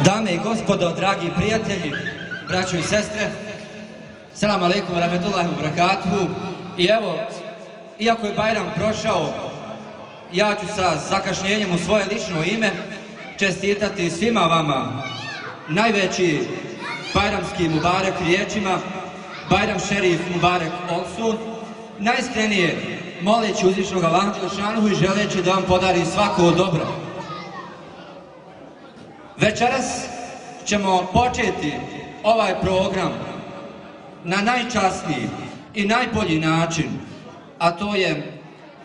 Dame i gospodo, dragi prijatelji, braćo i sestre, selam alejkum wa rahmetullahi wa barakatuhu. I evo, iako je Bajram prošao, ja ću sa zakašnjenjem u svoje lično ime čestitati svima vama najveći bajramski mubarek riječima, Bajram šerif mubarek olsun, najiskrenije moleći uzvišnog Allaha dželešanuhu i želeći da vam podari svako dobro. Večeras ćemo početi ovaj program na najčasniji i najbolji način, a to je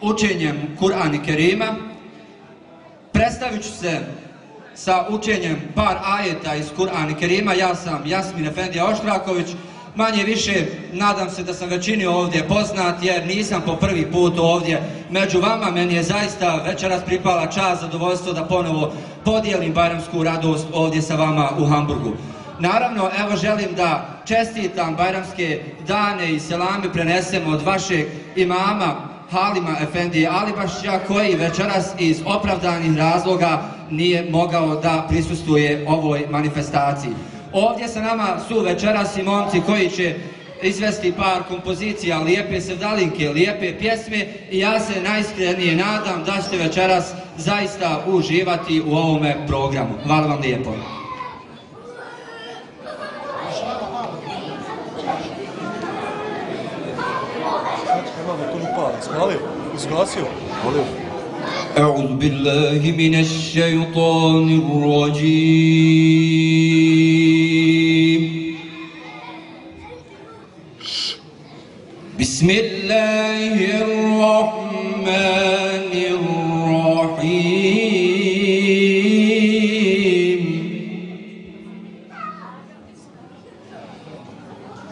učenjem Kur'ana Kerima. Predstavit ću se sa učenjem par ajeta iz Kur'ana Kerima. Ja sam Jasmin Efendija Oštraković. Manje više, nadam se da sam većini ovdje poznat, jer nisam po prvi put ovdje među vama. Meni je zaista večeras pripala čast, zadovoljstvo da ponovo podijelim bajramsku radost ovdje sa vama u Hamburgu. Naravno, evo želim da čestitam bajramske dane i selame prenesem od vašeg imama Halima Efendije Alibašića, koji večeras iz opravdanih razloga nije mogao da prisustvuje ovoj manifestaciji. Ovdje sa nama su večeras i momci koji će izvesti par kompozicija, lijepe sevdalinke, lijepe pjesme, i ja se najiskrenije nadam da ćete večeras zaista uživati u ovome programu. Hvala vam lijepo. أعوذ بالله من الشيطان الرجيم. بسم الله الرحمن الرحيم.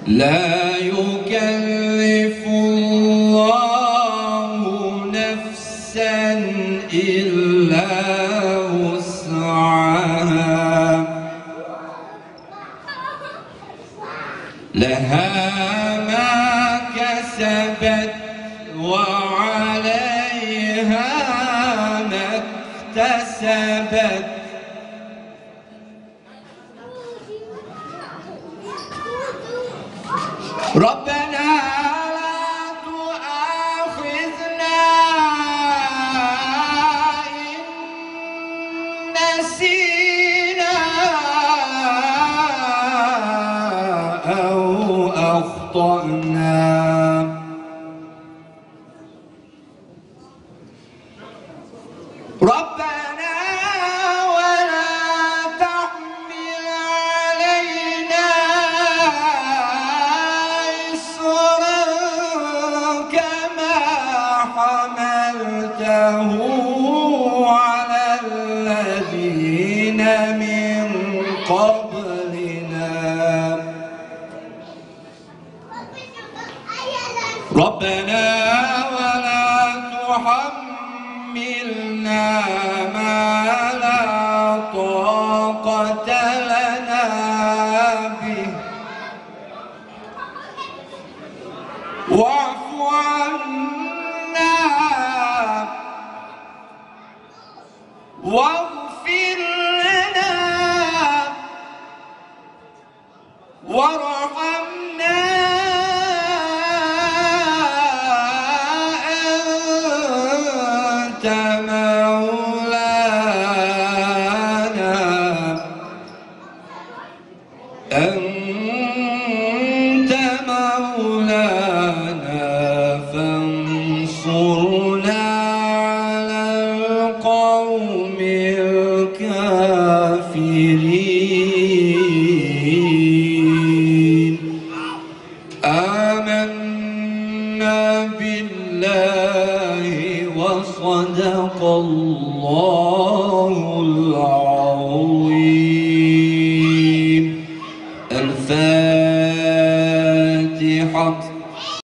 لا يكلف الله نفسا إلا وسعها لها ما كسبت وعليها ما اكتسبت. ربنا لا تؤاخذنا إن نسينا أو أخطأنا. ربنا ولا تحمل علينا إصرا كما حملته على الذين من قبلنا. ربنا ولا تحملنا ما لا طاقة لنا به واعف عنا واغفر لنا وارحمنا أنت مولانا فانصرنا على القوم الكافرين. آمنا بالله وصدق الله العظيم. الفاتحة.